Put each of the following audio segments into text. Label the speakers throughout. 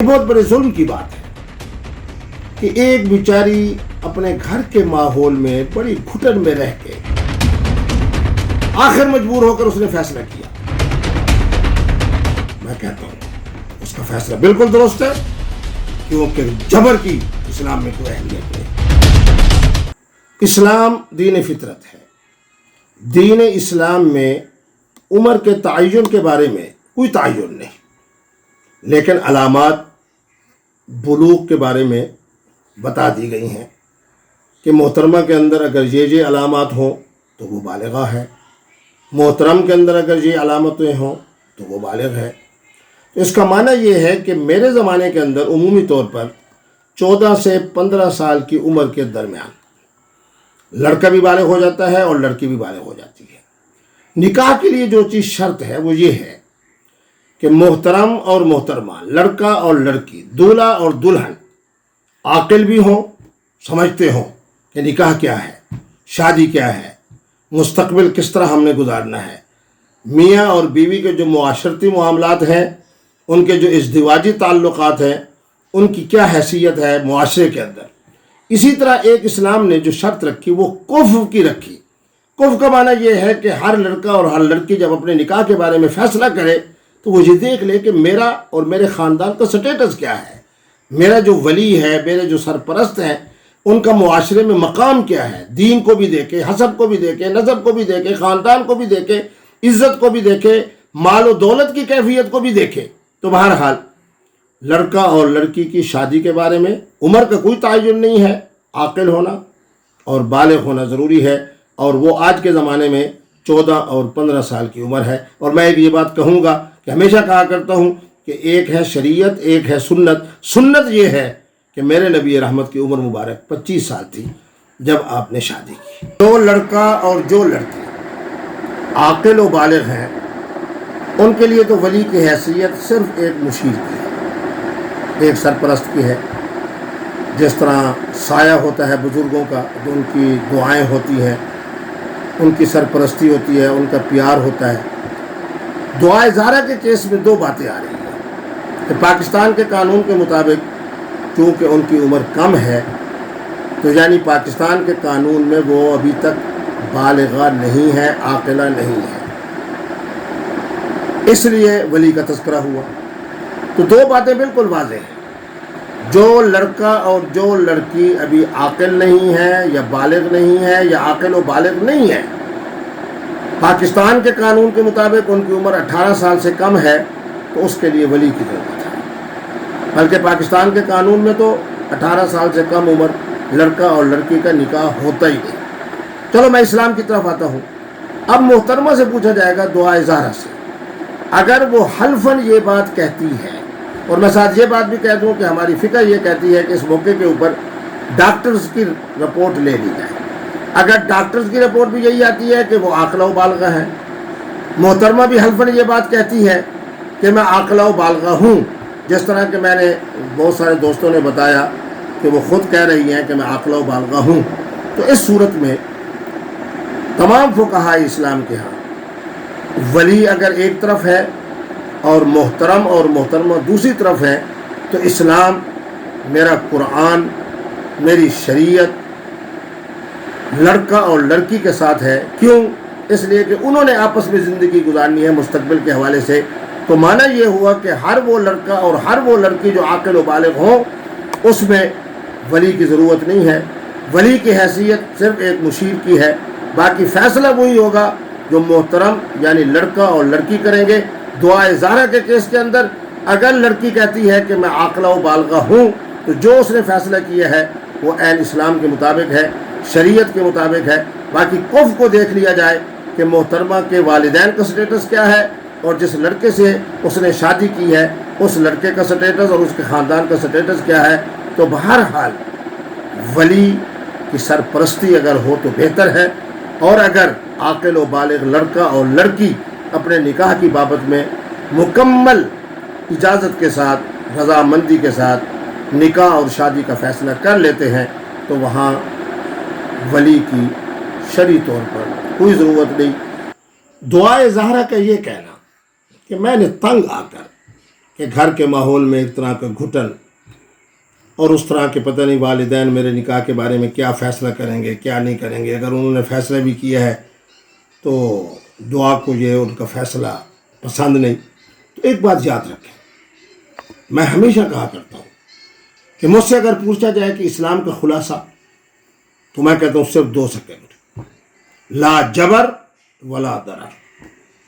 Speaker 1: बहुत बड़े जुल्म की बात है कि एक बेचारी अपने घर के माहौल में बड़ी घुटन में रह के आखिर मजबूर होकर उसने फैसला किया। मैं कहता हूं उसका फैसला बिल्कुल दुरुस्त है, क्योंकि जबर की इस्लाम में कोई अहमियत नहीं। इस्लाम दीन फितरत है। दीन इस्लाम में उम्र के तयन के बारे में कोई तयन नहीं, लेकिन अलामात बुलूग के बारे में बता दी गई हैं कि मोहतरमा के अंदर अगर ये अलामात हों तो वो बालिगा है, मोहतरम के अंदर अगर ये अलामतें हों तो वो बालिग है। तो इसका माना ये है कि मेरे ज़माने के अंदर उमूमी तौर पर 14 से 15 साल की उम्र के दरमियान लड़का भी बालिग हो जाता है और लड़की भी बालिग हो जाती है। निकाह के लिए जो चीज़ शर्त है वो ये है कि मोहतरम और मोहतरमा, लड़का और लड़की, दूल्हा और दुल्हन आकिल भी हों, समझते हों कि निकाह क्या है, शादी क्या है, मुस्तकबिल किस तरह हमने गुजारना है, मियाँ और बीवी के जो मुआशरती मामलात हैं, उनके जो इज़्दिवाजी ताल्लुकात हैं, उनकी क्या हैसियत है मुआशरे के अंदर। इसी तरह एक इस्लाम ने जो शर्त रखी वो कुफ़ की रखी। कुफ़ का माना यह है कि हर लड़का और हर लड़की जब अपने निकाह के बारे में फ़ैसला करे तो वो ये देख ले कि मेरा और मेरे ख़ानदान का स्टेटस क्या है, मेरा जो वली है, मेरे जो सरपरस्त हैं, उनका मुआशरे में मकाम क्या है। दीन को भी देखे, हसब को भी देखे, नसब को भी देखे, ख़ानदान को भी देखे, इज़्ज़त को भी देखे, माल और दौलत की कैफियत को भी देखे। तो बहरहाल लड़का और लड़की की शादी के बारे में उम्र का कोई तयन नहीं है, आकिल होना और बालिग होना ज़रूरी है, और वो आज के ज़माने में 14 और 15 साल की उम्र है। और मैं एक ये बात कहूँगा कि हमेशा कहा करता हूँ कि एक है शरीयत, एक है सुन्नत। सुन्नत ये है कि मेरे नबी रहमत की उम्र मुबारक 25 साल थी जब आपने शादी की। जो लड़का और जो लड़की आकिल व बालिग हैं उनके लिए तो वली की हैसियत सिर्फ एक मुशीर की है, एक सरपरस्त की है। जिस तरह साया होता है बुज़ुर्गों का, जो उनकी दुआएं होती हैं, उनकी सरपरस्ती होती है, उनका प्यार होता है। दुआए ज़ारा के केस में दो बातें आ रही हैं कि पाकिस्तान के कानून के मुताबिक चूँकि उनकी उम्र कम है तो यानी पाकिस्तान के कानून में वो अभी तक बालिगा नहीं है, आकिला नहीं है, इसलिए वली का तज़किरा हुआ। तो दो बातें बिल्कुल वाज़ेह हैं। जो लड़का और जो लड़की अभी आकिल नहीं है या बालिग नहीं है या आकिल व बालिग नहीं है, पाकिस्तान के कानून के मुताबिक उनकी उम्र 18 साल से कम है, तो उसके लिए वली की ज़रूरत है। बल्कि पाकिस्तान के कानून में तो 18 साल से कम उम्र लड़का और लड़की का निकाह होता ही नहीं। चलो मैं इस्लाम की तरफ आता हूँ। अब मोहतरमा से पूछा जाएगा दुआए ज़ारा से, अगर वो हल्फन ये बात कहती है, और मैं साथ ये बात भी कह दूँ कि हमारी फ़िक्र ये कहती है कि इस मौके के ऊपर डॉक्टर्स की रिपोर्ट ले ली जाए। अगर डॉक्टर्स की रिपोर्ट भी यही आती है कि वो आकिला व बालिगा है, मोहतरमा भी हल्फन ये बात कहती है कि मैं आकिला व बालिगा हूँ, जिस तरह के मैंने बहुत सारे दोस्तों ने बताया कि वो ख़ुद कह रही हैं कि मैं आकिला व बालिगा हूँ, तो इस सूरत में तमाम फुक़हा इस्लाम के यहाँ वली अगर एक तरफ है और मोहतरम और मोहतरमा दूसरी तरफ है, तो इस्लाम, मेरा कुरान, मेरी शरीयत लड़का और लड़की के साथ है। क्यों? इसलिए कि उन्होंने आपस में ज़िंदगी गुजारनी है मुस्तकबिल के हवाले से। तो माना ये हुआ कि हर वो लड़का और हर वो लड़की जो आकिल व बालिग हों, उसमें वली की ज़रूरत नहीं है। वली की हैसियत सिर्फ एक मुशीर की है। बाकी फ़ैसला वही होगा जो मोहतरम यानी लड़का और लड़की करेंगे। दुआए ज़ारा के केस के अंदर अगर लड़की कहती है कि मैं आकिला व बालिगा हूँ, तो जो उसने फ़ैसला किया है वो ऐन इस्लाम के मुताबिक है, शरीयत के मुताबिक है। बाकी कुफ़ को देख लिया जाए कि मोहतरमा के वालिदैन का स्टेटस क्या है, और जिस लड़के से उसने शादी की है उस लड़के का स्टेटस और उसके ख़ानदान का स्टेटस क्या है। तो बहरहाल वली की सरपरस्ती अगर हो तो बेहतर है, और अगर आकिल व बालिग लड़का और लड़की अपने निकाह की बाबत में मुकम्मल इजाज़त के साथ, रज़ामंदी के साथ निकाह और शादी का फ़ैसला कर लेते हैं, तो वहाँ वली की शरई तौर पर कोई ज़रूरत नहीं। दुआए ज़हरा का ये कहना कि मैंने तंग आकर کہ گھر کے ماحول میں ایک طرح کا گھٹن اور اس طرح کے پتہ نہیں والدین میرے نکاح کے بارے میں کیا فیصلہ کریں گے کیا نہیں کریں گے، اگر انہوں نے فیصلہ بھی کیا ہے تو دعا کو یہ ان کا فیصلہ پسند نہیں۔ تو ایک بات یاد رکھیں، میں ہمیشہ کہا کرتا ہوں کہ مجھ سے اگر پوچھا جائے کہ اسلام کا خلاصہ، تو میں کہتا ہوں صرف 2 سیکنڈ، لا جبر ولا ضرر۔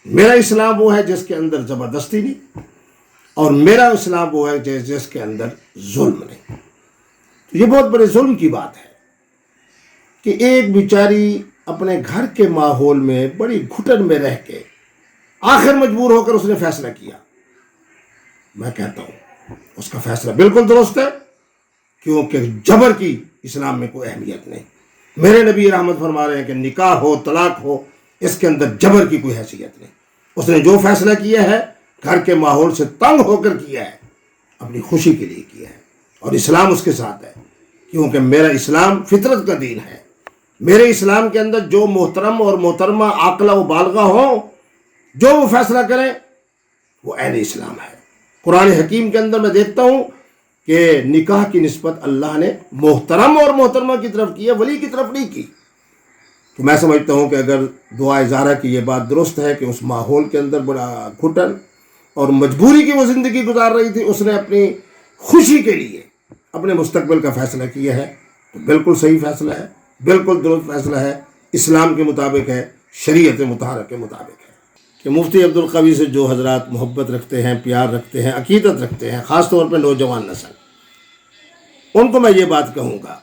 Speaker 1: میرا اسلام وہ ہے جس کے اندر زبردستی نہیں، اور میرا اسلام وہ ہے جس کے اندر ظلم نہیں۔ تو یہ بہت بڑے ظلم کی بات ہے کہ ایک بیچاری اپنے گھر کے ماحول میں بڑی گھٹن میں رہ کے آخر مجبور ہو کر اس نے فیصلہ کیا۔ میں کہتا ہوں اس کا فیصلہ بالکل درست ہے، کیونکہ جبر کی اسلام میں کوئی اہمیت نہیں۔ میرے نبی رحمت فرما رہے ہیں کہ نکاح ہو طلاق ہو، اس کے اندر جبر کی کوئی حیثیت نہیں۔ اس نے جو فیصلہ کیا ہے گھر کے ماحول سے تنگ ہو کر کیا ہے، اپنی خوشی کے لیے کیا ہے، اور اسلام اس کے ساتھ ہے، کیونکہ میرا اسلام فطرت کا دین ہے۔ میرے اسلام کے اندر جو محترم اور محترمہ عاقلہ و بالغہ ہوں، جو وہ فیصلہ کریں، وہ اہل اسلام ہے۔ قرآن حکیم کے اندر میں دیکھتا ہوں کہ نکاح کی نسبت اللہ نے محترم اور محترمہ کی طرف کی ہے، ولی کی طرف نہیں کی۔ تو میں سمجھتا ہوں کہ اگر دعا زہرا کی یہ بات درست ہے کہ اس ماحول کے اندر بڑا گھٹن اور مجبوری کی وہ زندگی گزار رہی تھی، اس نے اپنی خوشی کے لیے اپنے مستقبل کا فیصلہ کیا ہے، تو بالکل صحیح فیصلہ ہے، بالکل درست فیصلہ ہے، اسلام کے مطابق ہے، شریعت مطہرہ کے مطابق ہے۔ کہ مفتی عبدالقوی سے جو حضرات محبت رکھتے ہیں، پیار رکھتے ہیں، عقیدت رکھتے ہیں، خاص طور پہ نوجوان نسل، ان کو میں یہ بات کہوں گا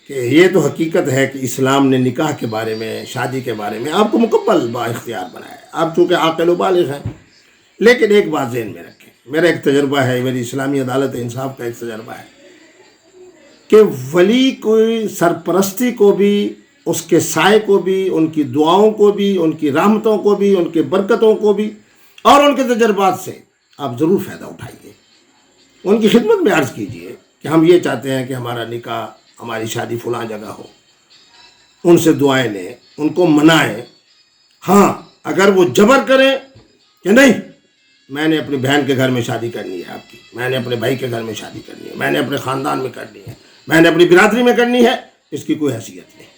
Speaker 1: کہ یہ تو حقیقت ہے کہ اسلام نے نکاح کے بارے میں، شادی کے بارے میں آپ کو مکمل با اختیار بنایا ہے، آپ چونکہ عاقل و بالغ ہیں۔ لیکن ایک بات ذہن میں رکھیں، میرا ایک تجربہ ہے، میری اسلامی عدالت انصاف کا ایک تجربہ ہے کہ ولی کو سرپرستی کو بھی، اس کے سائے کو بھی، ان کی دعاؤں کو بھی، ان کی رحمتوں کو بھی، ان کی برکتوں کو بھی، اور ان کے تجربات سے آپ ضرور فائدہ اٹھائیے۔ ان کی خدمت میں عرض کیجئے کہ ہم یہ چاہتے ہیں کہ ہمارا نکاح، ہماری شادی فلاں جگہ ہو، ان سے دعائیں لیں، ان کو منائیں۔ ہاں اگر وہ جبر کریں کہ نہیں میں نے اپنی بہن کے گھر میں شادی کرنی ہے آپ کی، میں نے اپنے بھائی کے گھر میں شادی کرنی ہے، میں نے اپنے خاندان میں کرنی ہے، میں نے اپنی برادری میں کرنی ہے، اس کی کوئی حیثیت نہیں۔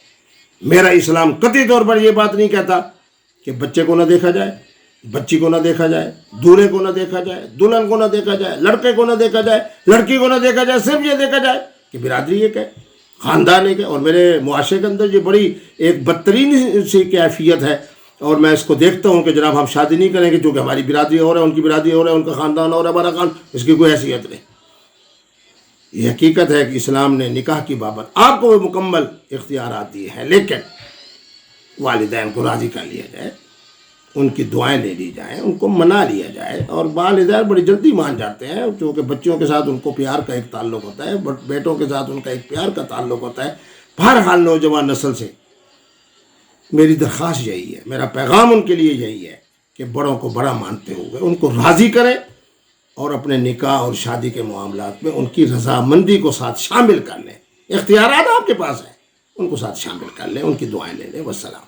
Speaker 1: میرا اسلام قطعی طور پر یہ بات نہیں کہتا کہ بچے کو نہ دیکھا جائے، بچی کو نہ دیکھا جائے، دولہے کو نہ دیکھا جائے، دلہن کو نہ دیکھا جائے، لڑکے کو نہ دیکھا جائے، لڑکی کو نہ دیکھا جائے، صرف یہ دیکھا جائے کہ برادری ایک ہے، خاندان ایک ہے۔ اور میرے معاشرے کے اندر یہ بڑی ایک بدترین سی کیفیت ہے، اور میں اس کو دیکھتا ہوں کہ جناب ہم شادی نہیں کریں گے چونکہ ہماری برادری اور ہے، ان کی برادری اور ہے، ان کا خاندان اور ہے، ہمارا خاندان، اس کی کوئی حیثیت نہیں۔ یہ حقیقت ہے کہ اسلام نے نکاح کی بابت آپ کو مکمل اختیارات دیے ہیں، لیکن والدین کو راضی کر لیا جائے، ان کی دعائیں لے لی جائیں، ان کو منا لیا جائے، اور والدین بڑی جلدی مان جاتے ہیں، کیونکہ بچوں کے ساتھ ان کو پیار کا ایک تعلق ہوتا ہے، بیٹوں کے ساتھ ان کا ایک پیار کا تعلق ہوتا ہے۔ بہرحال نوجوان نسل سے میری درخواست یہی ہے، میرا پیغام ان کے لیے یہی ہے کہ بڑوں کو بڑا مانتے ہوئے ان کو راضی کریں، اور اپنے نکاح اور شادی کے معاملات میں ان کی رضامندی کو ساتھ شامل کر لیں۔ اختیارات آپ کے پاس ہیں، ان کو ساتھ شامل کر لیں، ان کی دعائیں لے لیں۔ والسلام۔